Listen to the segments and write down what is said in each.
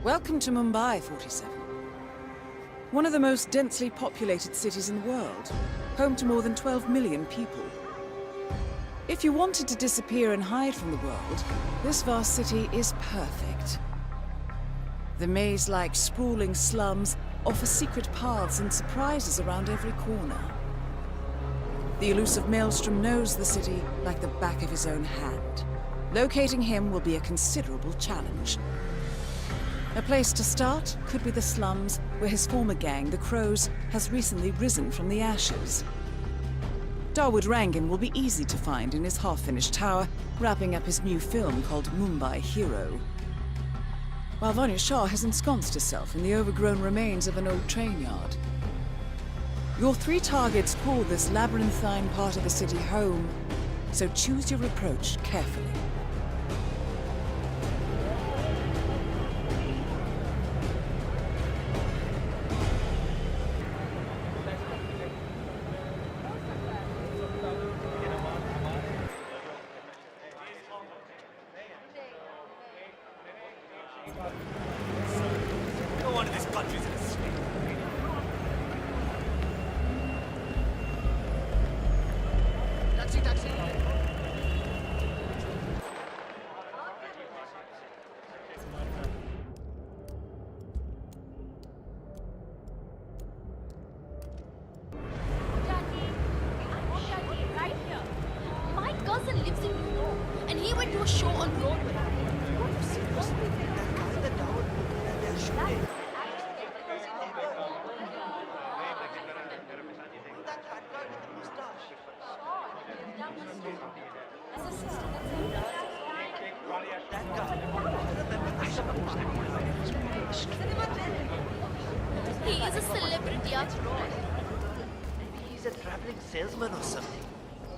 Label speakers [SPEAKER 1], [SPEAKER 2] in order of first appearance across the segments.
[SPEAKER 1] Welcome to Mumbai, 47. One of the most densely populated cities in the world, home to more than 12 million people. If you wanted to disappear and hide from the world, this vast city is perfect. The maze-like sprawling slums offer secret paths and surprises around every corner. The elusive Maelstrom knows the city like the back of his own hand. Locating him will be a considerable challenge. A place to start could be the slums, where his former gang, the Crows, has recently risen from the ashes. Dawood Rangan will be easy to find in his half-finished tower, wrapping up his new film called Mumbai Hero. While VANYA Shah has ensconced herself in the overgrown remains of an old train yard. Your three targets call this labyrinthine part of the city home, so choose your approach carefully.
[SPEAKER 2] No one in this country is a snake. Taxi, taxi!
[SPEAKER 3] Right here. My cousin lives in New York, and he went to a show on Broadway.
[SPEAKER 2] Seriously? That guy, the Dawood, they're shooting. That fat guy with the mustache. That guy.
[SPEAKER 3] He is a celebrity after all.
[SPEAKER 2] Maybe he's a traveling salesman or something.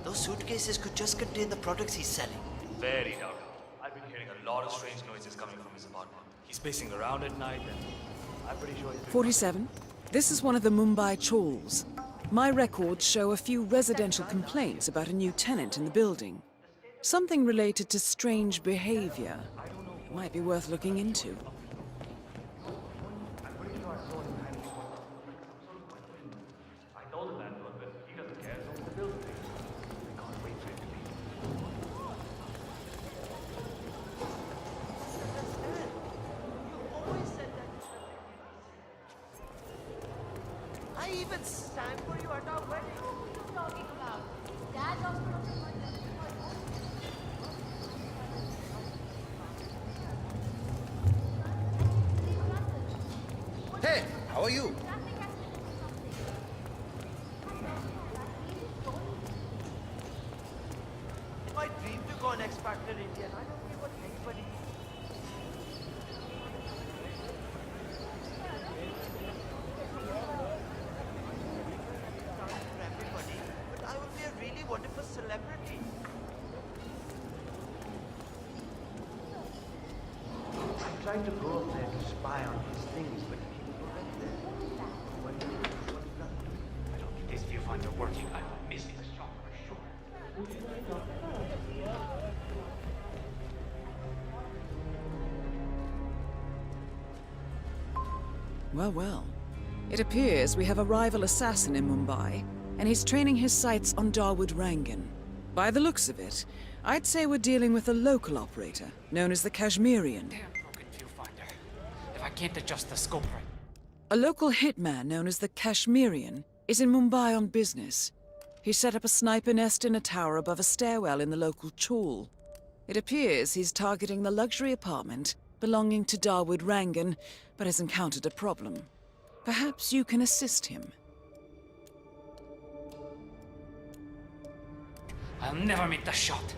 [SPEAKER 2] Those suitcases could just contain the products he's selling.
[SPEAKER 4] Very doubtful. I've been hearing a lot of strange noises coming from his apartment. He's pacing around at night and I'm pretty sure he's...
[SPEAKER 1] 47. This is one of the Mumbai chawls. My records show a few residential complaints about a new tenant in the building. Something related to strange behavior. It might be worth looking into.
[SPEAKER 4] I told the landlord, but he doesn't care, so the building. I can't wait for him to leave.
[SPEAKER 2] I even sang for you at our wedding.
[SPEAKER 3] What are you talking about? Dad's hospital.
[SPEAKER 5] Hey, how are you?
[SPEAKER 2] My dream to go on X Factor India, and I don't care what anybody. For everybody, but I would be a really wonderful celebrity. I tried to go up there to spy on these things, but people went there.
[SPEAKER 4] I don't think this viewfinder working. I will miss this shot for sure.
[SPEAKER 1] Well, well. It appears we have a rival assassin in Mumbai, and he's training his sights on Dawood Rangan. By the looks of it, I'd say we're dealing with a local operator, known as the Kashmirian.
[SPEAKER 6] Damn broken viewfinder. If I can't adjust the scope right.
[SPEAKER 1] A local hitman known as the Kashmirian is in Mumbai on business. He set up a sniper nest in a tower above a stairwell in the local chawl. It appears he's targeting the luxury apartment belonging to Dawood Rangan, but has encountered a problem. Perhaps you can assist him.
[SPEAKER 6] I'll never make the shot.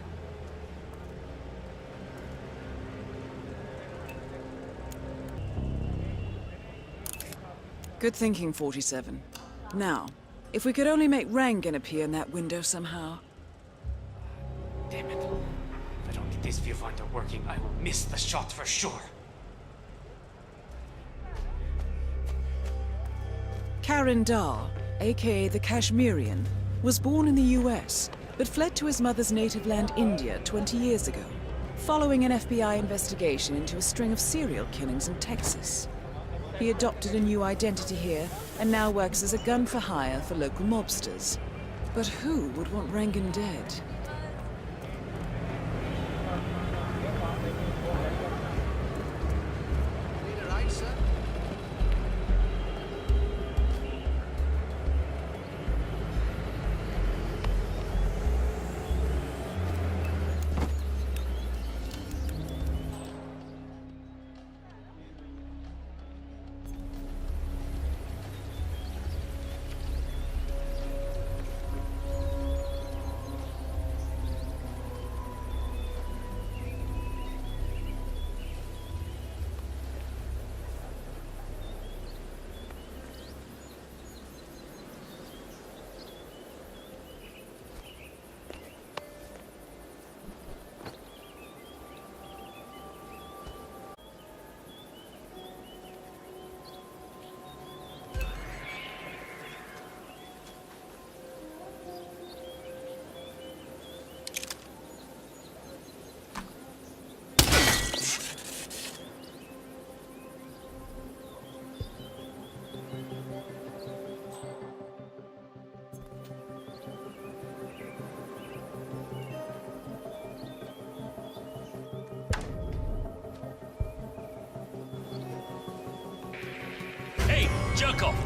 [SPEAKER 1] Good thinking, 47. Now, if we could only make Rangan appear in that window somehow.
[SPEAKER 6] Damn it. If I don't get this viewfinder working, I will miss the shot for sure.
[SPEAKER 1] Karan Dar, aka the Kashmirian, was born in the US, but fled to his mother's native land, India, 20 years ago. following an FBI investigation into a string of serial killings in Texas. He adopted a new identity here and now works as a gun for hire for local mobsters. But who would want Rangan dead?
[SPEAKER 5] Need a ride, sir?
[SPEAKER 4] Hey, jerk off!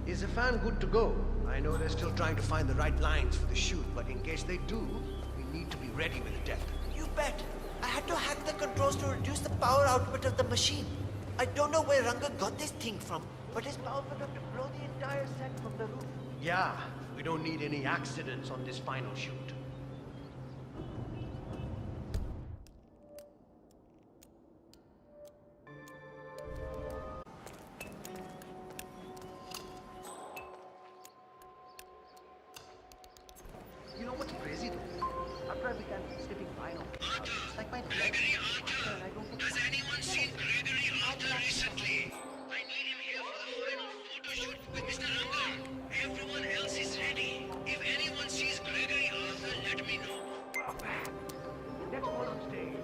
[SPEAKER 5] Is the fan good to go? I know they're still trying to find the right lines for the shoot, but in case they do, we need to be ready with death.
[SPEAKER 2] You bet. I had to hack the controls to reduce the power output of the machine. I don't know where Rangan got this thing from, but it's powerful enough to blow the entire set from the roof.
[SPEAKER 5] Yeah, we don't need any accidents on this final shoot. You know what's crazy though? After I began slipping vinyl, it's like my legs. And I don't get
[SPEAKER 7] Has anyone seen Gregory Arthur recently? I need him here for the final photo shoot with Mr. Rangan. Everyone else is ready. If anyone sees Gregory Arthur, let me know.
[SPEAKER 5] Next one on stage.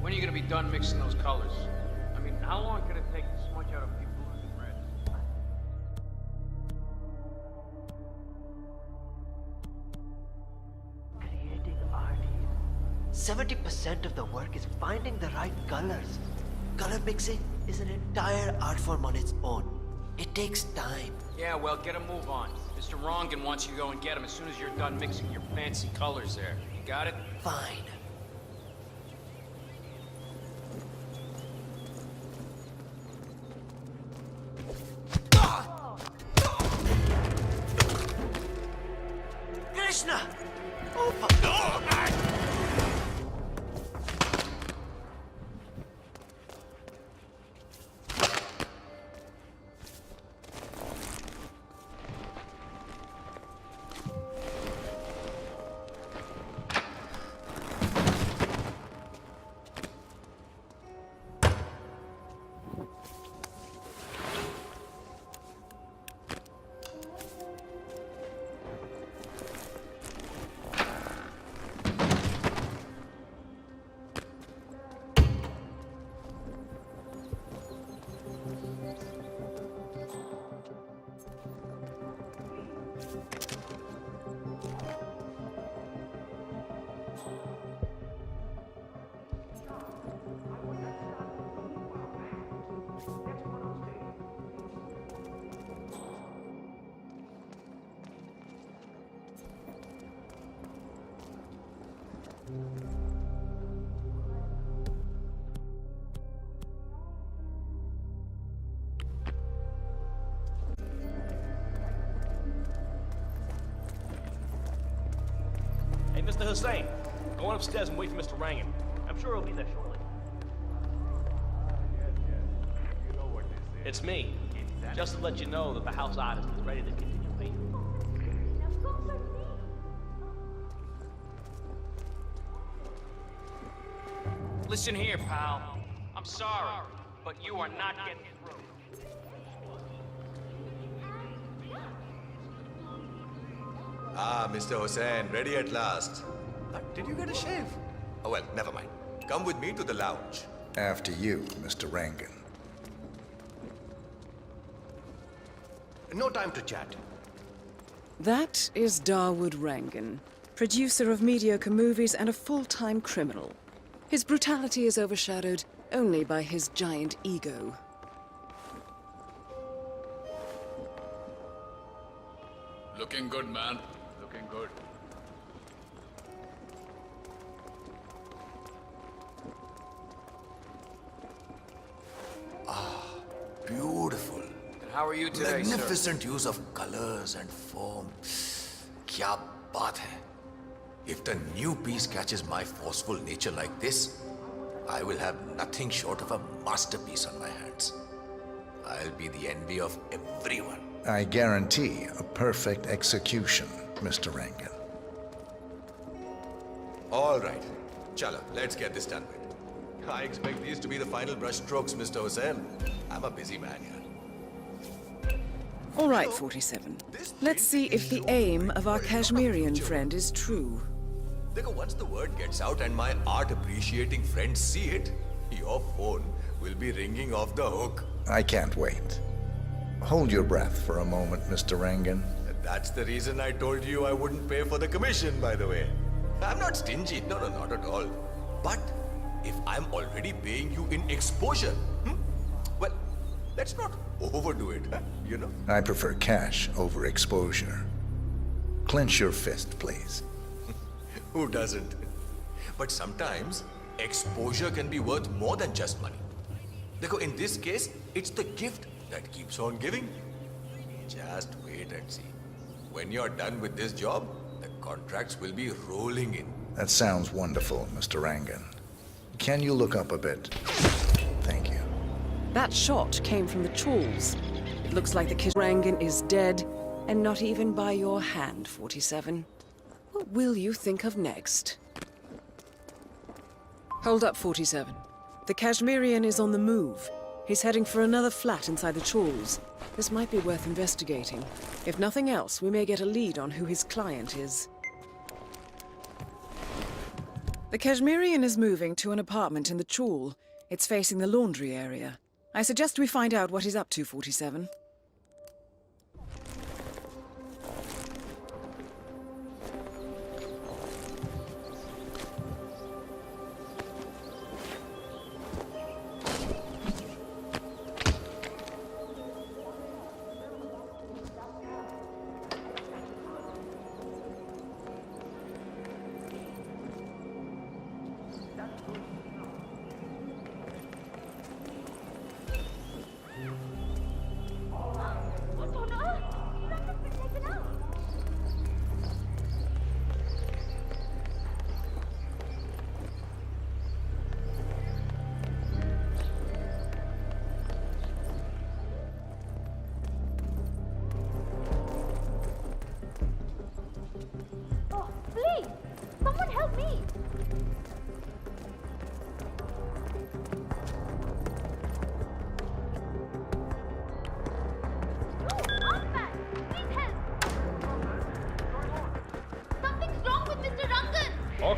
[SPEAKER 6] When are you gonna be done mixing those colors? I mean, how long can it take to smudge out a few blues and reds?
[SPEAKER 2] Creating art here. 70% of the work is finding the right colors. Color mixing is an entire art form on its own. It takes time.
[SPEAKER 6] Yeah, well, get a move on. Mr. Rangan wants you to go and get him as soon as you're done mixing your fancy colors there. You got it?
[SPEAKER 2] Fine. Krishna! Oh,
[SPEAKER 8] Hey, Mr. Hussain, go on upstairs and wait for Mr. Rangan. I'm sure he'll be there shortly. It's me. Just to let you know that the house artist is ready to continue painting.
[SPEAKER 6] Listen here, pal. I'm sorry, but you are not getting through.
[SPEAKER 9] Ah, Mr. Hussain, ready at last.
[SPEAKER 5] Did you get a shave?
[SPEAKER 9] Oh, well, never mind. Come with me to the lounge.
[SPEAKER 10] After you, Mr. Rangan.
[SPEAKER 5] No time to chat.
[SPEAKER 1] That is Dawood Rangan, producer of mediocre movies and a full-time criminal. His brutality is overshadowed only by his giant ego.
[SPEAKER 11] Looking good, man. Looking good.
[SPEAKER 9] Beautiful.
[SPEAKER 11] How are you today,
[SPEAKER 9] Magnificent use of colors and form. Kya baat hai. If the new piece catches my forceful nature like this, I will have nothing short of a masterpiece on my hands. I'll be the envy of everyone.
[SPEAKER 10] I guarantee a perfect execution, Mr. Rangan.
[SPEAKER 9] All right. Chala, let's get this done with. I expect these to be the final brush strokes, Mr. Hussain. I'm a busy man here.
[SPEAKER 1] All right, 47. Let's see if the aim of our Kashmirian friend is true.
[SPEAKER 9] Dekho, once the word gets out and my art-appreciating friends see it, your phone will be ringing off the hook.
[SPEAKER 10] I can't wait. Hold your breath for a moment, Mr. Rangan.
[SPEAKER 9] That's the reason I told you I wouldn't pay for the commission, by the way. I'm not stingy, no, not at all. But if I'm already paying you in exposure, well, let's not overdo it, you know?
[SPEAKER 10] I prefer cash over exposure. Clench your fist, please.
[SPEAKER 9] Who doesn't? But sometimes, exposure can be worth more than just money. Dekho, in this case, it's the gift that keeps on giving. Just wait and see. When you're done with this job, the contracts will be rolling in.
[SPEAKER 10] That sounds wonderful, Mr. Rangan. Can you look up a bit? Thank you.
[SPEAKER 1] That shot came from the chawls. It looks like the kid Rangan is dead, and not even by your hand, 47. What will you think of next? Hold up, 47. The Kashmirian is on the move. He's heading for another flat inside the chawls. This might be worth investigating. If nothing else, we may get a lead on who his client is. The Kashmirian is moving to an apartment in the chawl. It's facing the laundry area. I suggest we find out what he's up to, 47.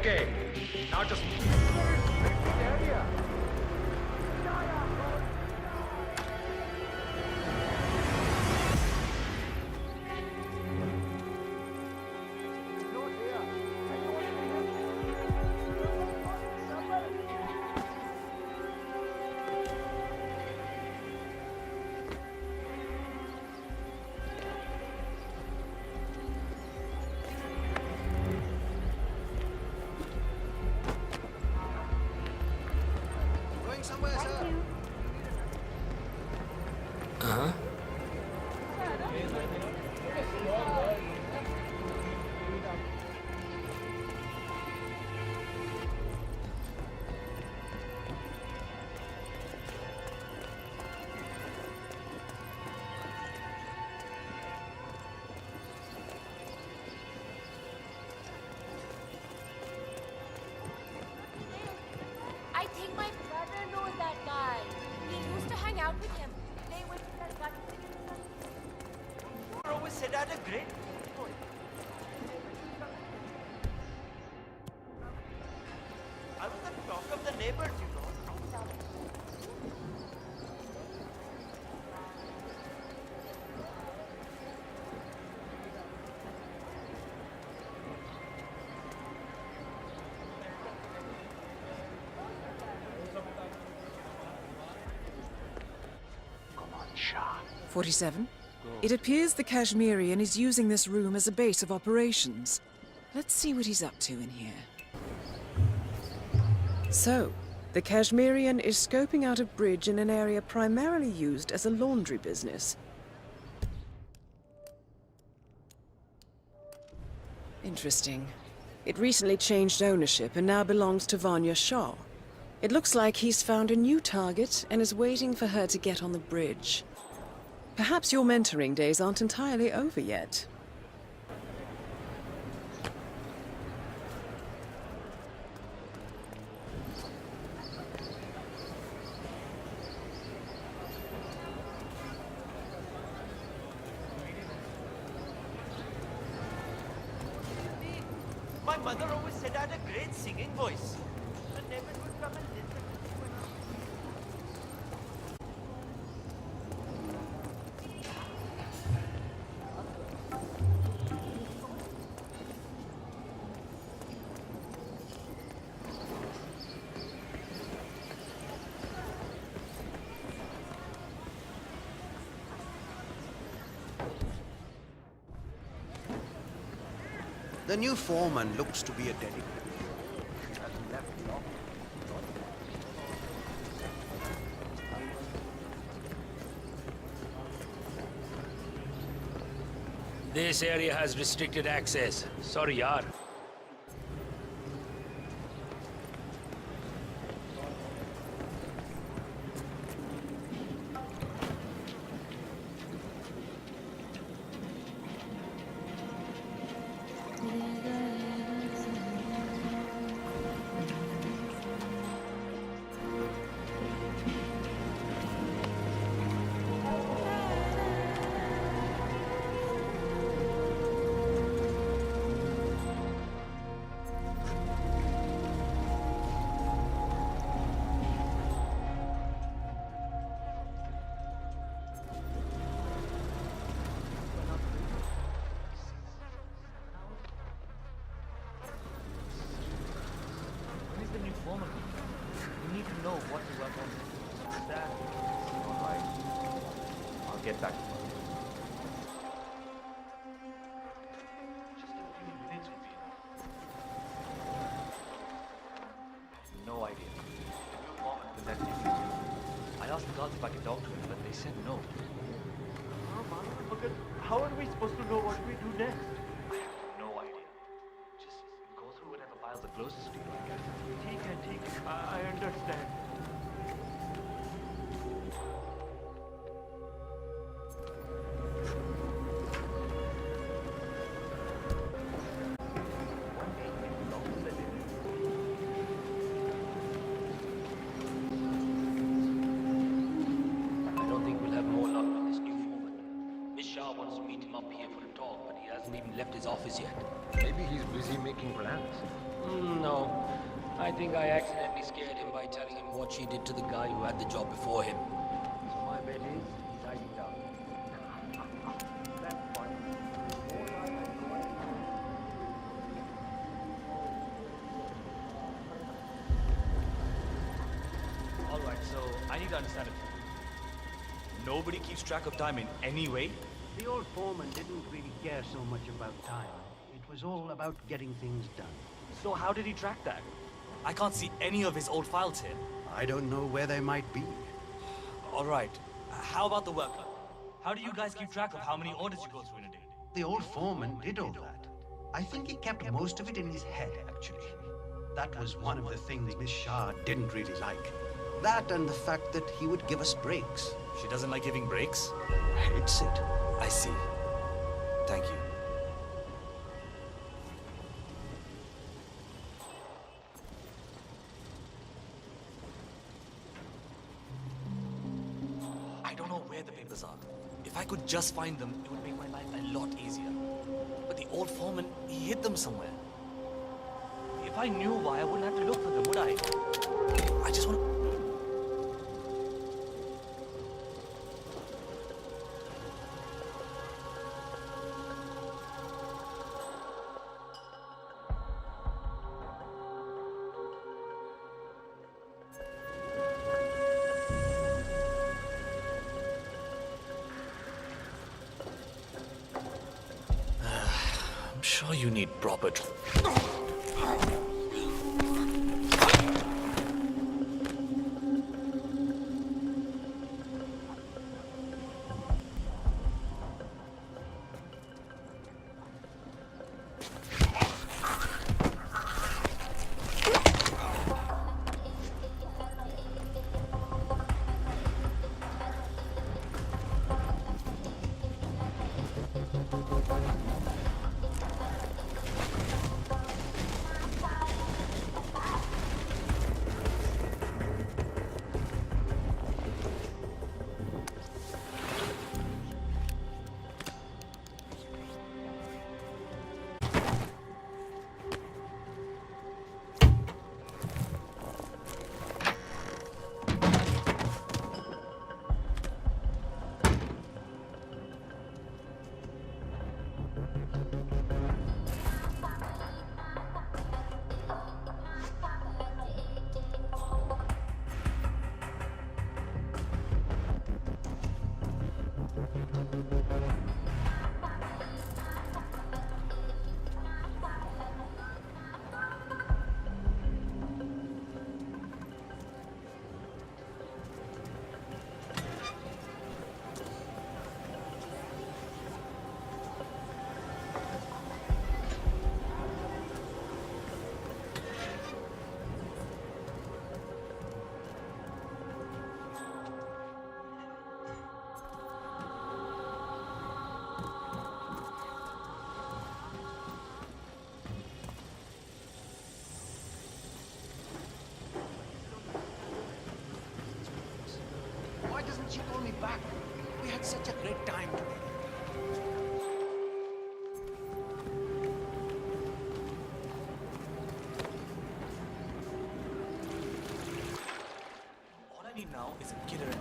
[SPEAKER 5] Okay, now just... somewhere, sir.
[SPEAKER 3] I think my brother knows that guy. He used to hang out with him. They went to that gut.
[SPEAKER 2] You always said I had a great... I was the talk of the neighbors, you know.
[SPEAKER 5] Come on, Shah.
[SPEAKER 1] 47. It appears the Kashmirian is using this room as a base of operations. Let's see what he's up to in here. So, the Kashmirian is scoping out a bridge in an area primarily used as a laundry business. Interesting. It recently changed ownership and now belongs to Vanya Shah. It looks like he's found a new target and is waiting for her to get on the bridge. Perhaps your mentoring days aren't entirely over yet.
[SPEAKER 2] My mother always said I had a great singing voice. The neighbors would come and listen.
[SPEAKER 5] The new foreman looks to be a dedicated. Hasn't left long.
[SPEAKER 6] This area has restricted access. Sorry, yaar.
[SPEAKER 8] Who's the new foreman? We need to know what to work on. Understand? All right. I'll get back to you. Just a few minutes will be enough. No idea. The new foreman will let me know. I asked the guards if I could talk to him, but they said no. How are we supposed to know what we do next? I have no idea. Just go through whatever files are closest to you, I guess. Take it. I understand. I don't think we'll have more luck with this new foreman. Miss Shah wants to meet him up here for a talk, but he hasn't even left his office yet.
[SPEAKER 5] Maybe he's busy making plans.
[SPEAKER 12] No. I think I accidentally scared him by telling him what she did to the guy who had the job before him.
[SPEAKER 8] So my bet is he's hiding down. That's fine.
[SPEAKER 4] Alright, so I need to understand it. Nobody keeps track of time in any way?
[SPEAKER 5] The old foreman didn't really care so much about time. It was all about getting things done.
[SPEAKER 4] So how did he track that? I can't see any of his old files here.
[SPEAKER 5] I don't know where they might be.
[SPEAKER 4] Alright, how about the workload? How do you guys keep track of how many orders you go through in a day?
[SPEAKER 5] The old foreman did all that. I think he kept most of it in his head, actually. That was one of the things Miss Shah didn't really like. That and the fact that he would give us breaks.
[SPEAKER 4] She doesn't like giving breaks?
[SPEAKER 5] Hates it.
[SPEAKER 4] I see. Thank you. I don't know where the papers are. If I could just find them, it would make my life a lot easier. But the old foreman, he hid them somewhere. If I knew why, I wouldn't have to look for them, would I? I just want to... I'm sure you need proper...
[SPEAKER 5] Why doesn't she call me back? We had such a great time together.
[SPEAKER 4] All I need now is a killer and...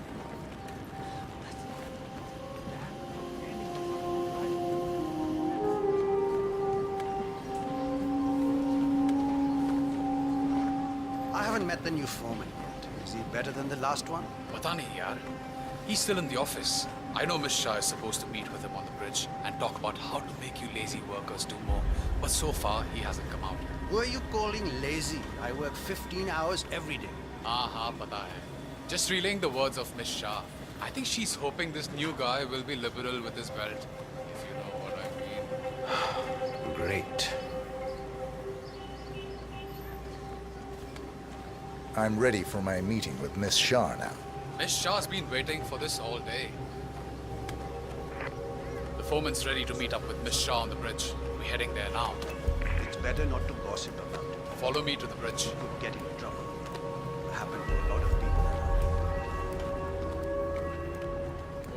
[SPEAKER 5] I haven't met the new foreman yet. Is he better than the last one?
[SPEAKER 11] Pata nahi yaar. He's still in the office. I know Miss Shah is supposed to meet with him on the bridge and talk about how to make you lazy workers do more. But so far, he hasn't come out.
[SPEAKER 5] Who are you calling lazy? I work 15 hours every day.
[SPEAKER 11] Aha, pata hai. Just relaying the words of Miss Shah. I think she's hoping this new guy will be liberal with his belt. If you know what I mean.
[SPEAKER 5] Great.
[SPEAKER 10] I'm ready for my meeting with Miss Shah now.
[SPEAKER 11] Miss Shah's been waiting for this all day. The foreman's ready to meet up with Miss Shah on the bridge. We're heading there now.
[SPEAKER 5] It's better not to gossip about it.
[SPEAKER 11] Follow me to the bridge.
[SPEAKER 5] You could get in trouble. It happened to a lot of people around.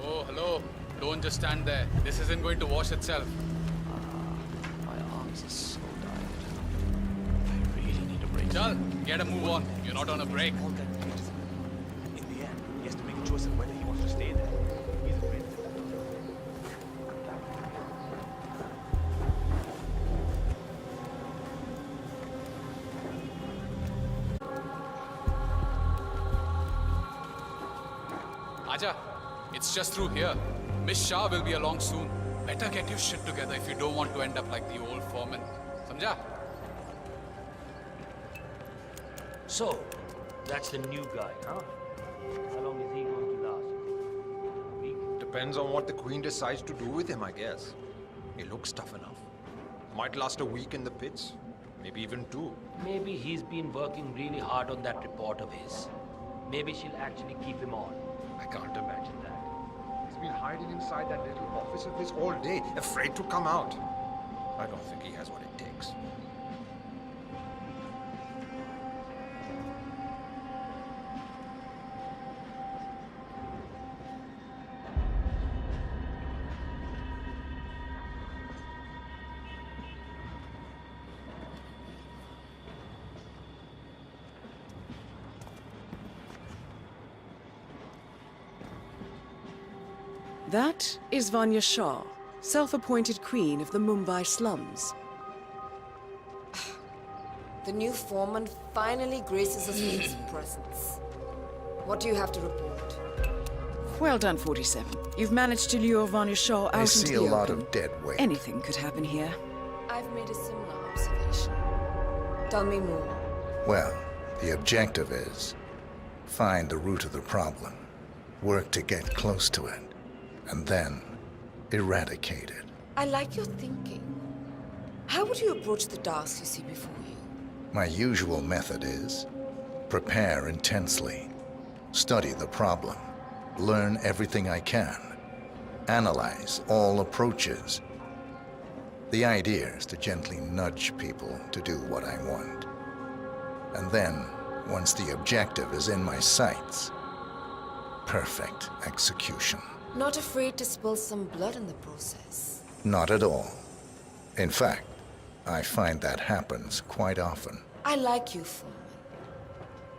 [SPEAKER 11] Oh, hello. Don't just stand there. This isn't going to wash itself.
[SPEAKER 4] My arms are so tired. I
[SPEAKER 11] Chal, get a move on. You're not on a break.
[SPEAKER 4] All that patriotism. In the end, he has to make a choice of whether he wants to stay there. He's afraid of it.
[SPEAKER 11] Aja, it's just through here. Miss Shah will be along soon. Better get your shit together if you don't want to end up like the old foreman. Samjha?
[SPEAKER 12] So, that's the new guy, huh? How long is he going to last? A week?
[SPEAKER 13] Depends on what the Queen decides to do with him, I guess. He looks tough enough. Might last a week in the pits. Maybe even 2.
[SPEAKER 12] Maybe he's been working really hard on that report of his. Maybe she'll actually keep him on.
[SPEAKER 13] I can't imagine that. He's been hiding inside that little office of his all day, afraid to come out. I don't think he has what it takes.
[SPEAKER 1] That is Vanya Shah, self-appointed queen of the Mumbai slums.
[SPEAKER 14] The new foreman finally graces us with his presence. What do you have to report?
[SPEAKER 1] Well done, 47. You've managed to lure Vanya Shah out
[SPEAKER 10] I
[SPEAKER 1] into
[SPEAKER 10] see
[SPEAKER 1] the
[SPEAKER 10] a lot
[SPEAKER 1] open.
[SPEAKER 10] of dead weight.
[SPEAKER 1] Anything could happen here.
[SPEAKER 14] I've made a similar observation. Tell me more.
[SPEAKER 10] Well, the objective is find the root of the problem, work to get close to it, and then eradicate it.
[SPEAKER 14] I like your thinking. How would you approach the task you see before you?
[SPEAKER 10] My usual method is prepare intensely, study the problem, learn everything I can, analyze all approaches. The idea is to gently nudge people to do what I want. And then, once the objective is in my sights, perfect execution.
[SPEAKER 14] Not afraid to spill some blood in the process?
[SPEAKER 10] Not at all. In fact, I find that happens quite often.
[SPEAKER 14] I like you, foreman.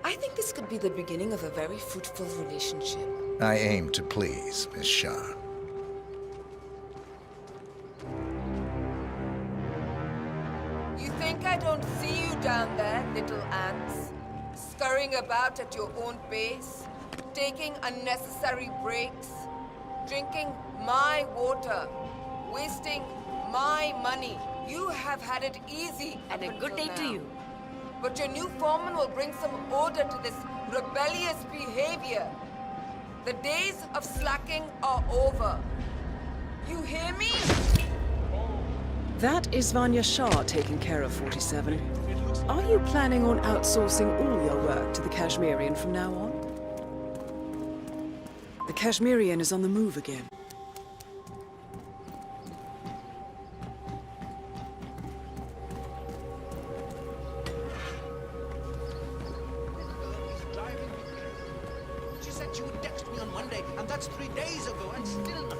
[SPEAKER 14] I think this could be the beginning of a very fruitful relationship.
[SPEAKER 10] I aim to please, Miss Shah.
[SPEAKER 14] You think I don't see you down there, little ants? Scurrying about at your own pace? Taking unnecessary breaks? Drinking my water? Wasting my money? You have had it easy.
[SPEAKER 3] And a good day to you.
[SPEAKER 14] But your new foreman will bring some order to this rebellious behavior. The days of slacking are over. You hear me?
[SPEAKER 1] That is Vanya Shah taking care of 47. Are you planning on outsourcing all your work to the Kashmirian from now on? The Kashmirian is on the move again.
[SPEAKER 5] She said she would text me on Monday, and that's 3 days ago, and still nothing.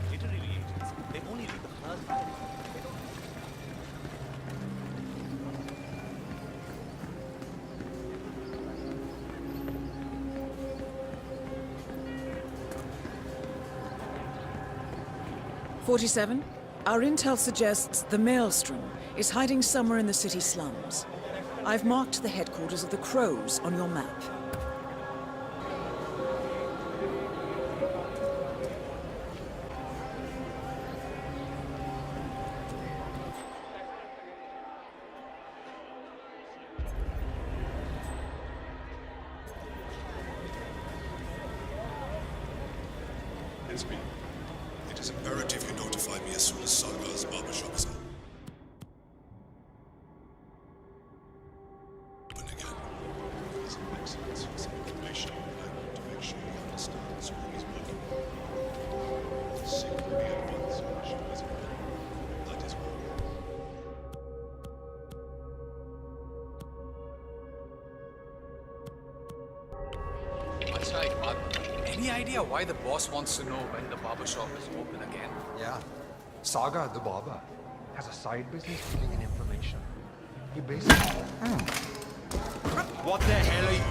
[SPEAKER 4] Literary agents, they only read the first paragraph. They don't.
[SPEAKER 1] "47, our intel suggests the Maelstrom is hiding somewhere in the city slums. I've marked the headquarters of the Crows on your map.
[SPEAKER 15] SP, it is imperative you notify me as soon as Saga's barbershop is open again. He's an excellent source of information, and I want to make sure he understands who he's working with. Signal me at once when the show is open. That is all.
[SPEAKER 11] अच्छा एक बात बता, Any idea why the boss wants to know when the barber shop is open again?
[SPEAKER 13] Yeah. Saga, the barber, has a side business filling in information. He basically...
[SPEAKER 5] What the hell are you...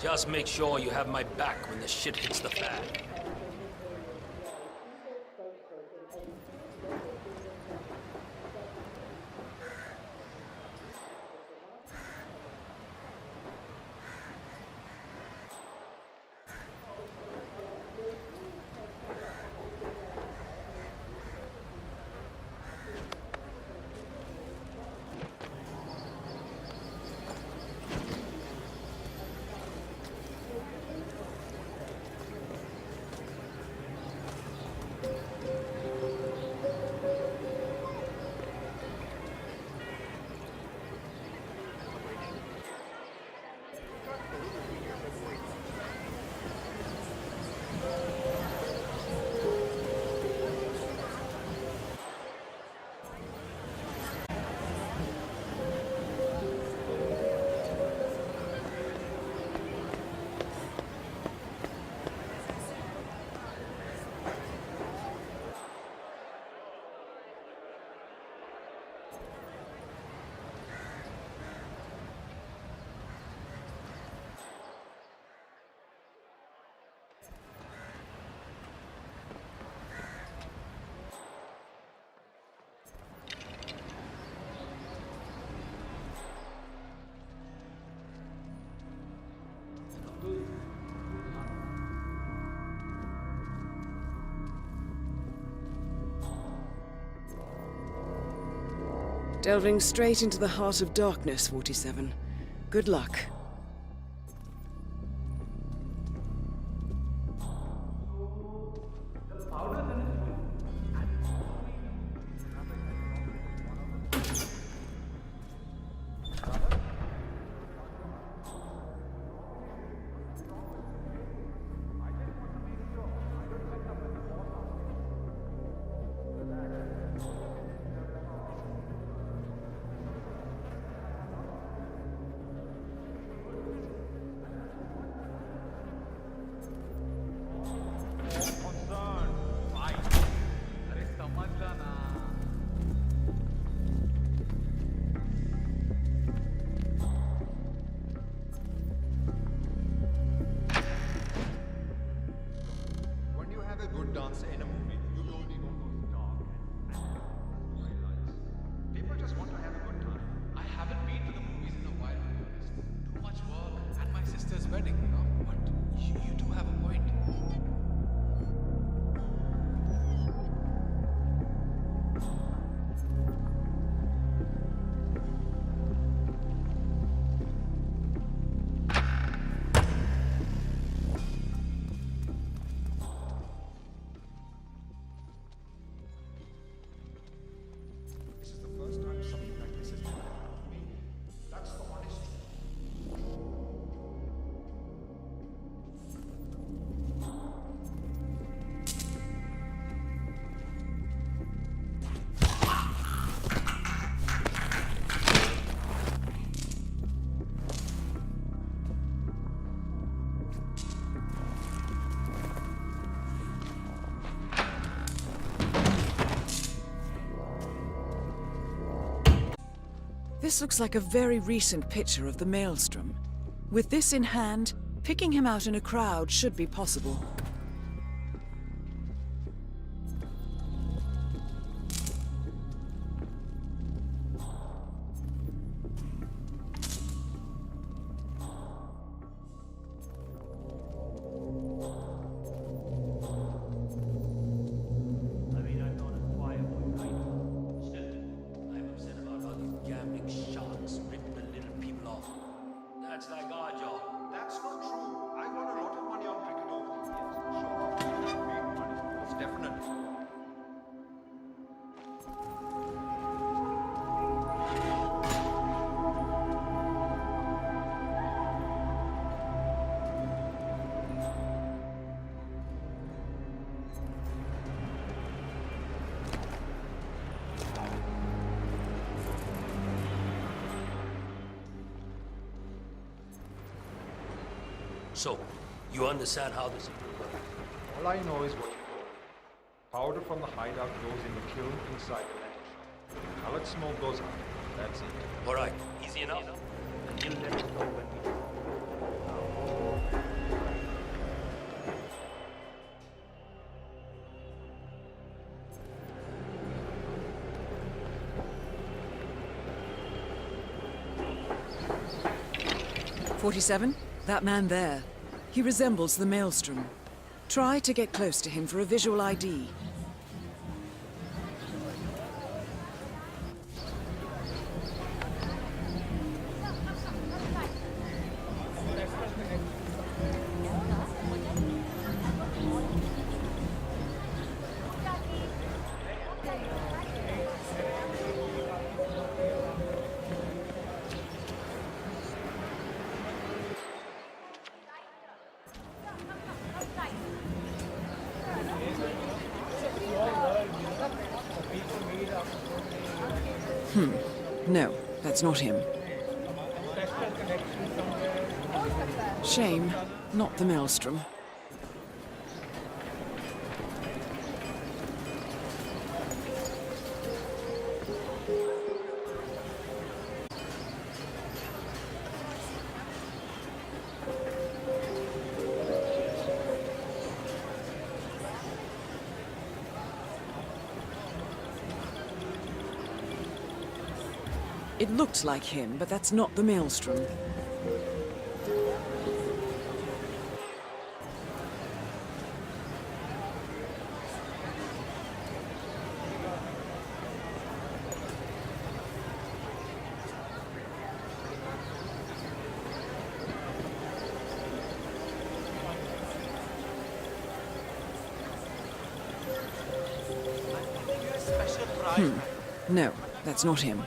[SPEAKER 12] Just make sure you have my back when the shit hits the fan.
[SPEAKER 1] Delving straight into the heart of darkness, 47. Good luck. This looks like a very recent picture of the Maelstrom. With this in hand, picking him out in a crowd should be possible.
[SPEAKER 12] So, you understand how this will work?
[SPEAKER 13] All I know is what you told me. Powder from the hideout goes in the kiln inside the metal shop. Colored smoke goes out. That's it.
[SPEAKER 12] All right, easy enough. And you'll let us know when we do.
[SPEAKER 1] 47? That man there. He resembles the Maelstrom. Try to get close to him for a visual ID. No, that's not him. Shame, not the Maelstrom. It looked like him, but that's not the Maelstrom. No, that's not him.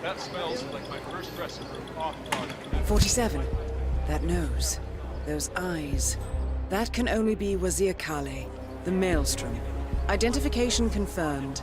[SPEAKER 8] That smells like my first dressing room off product.
[SPEAKER 1] 47. That nose. Those eyes. That can only be Wazir Kale, the Maelstrom. Identification confirmed.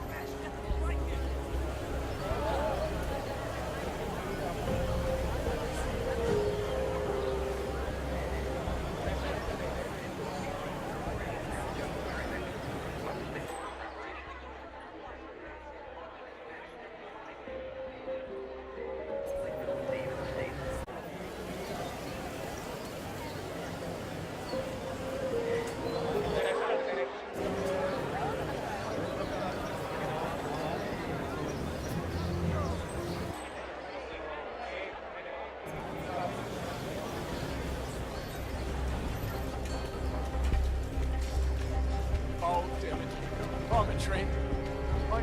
[SPEAKER 8] Oh, damn it. Wrong train. What?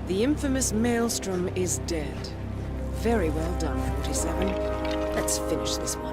[SPEAKER 1] The infamous Maelstrom is dead. Very well done, 47. Let's finish this one.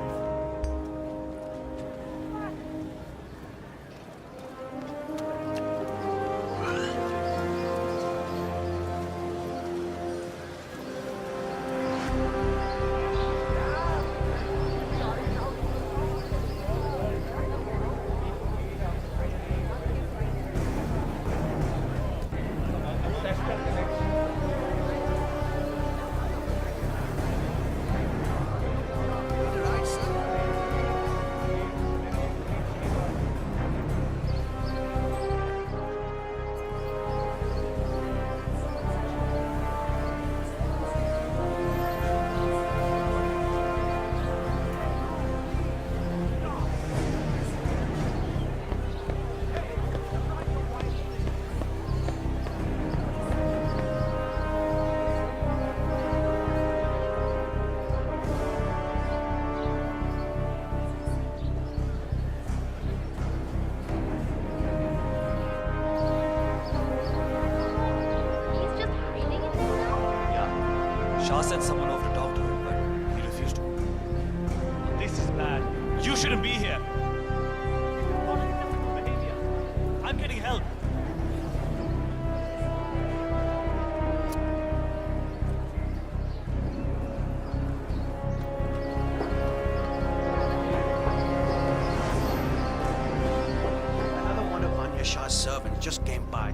[SPEAKER 4] Shah sent someone over to talk to him, but he refused to.
[SPEAKER 8] This is bad. You shouldn't be here. Not acceptable behavior. I'm getting help.
[SPEAKER 5] Vanya Shah's servants just came by.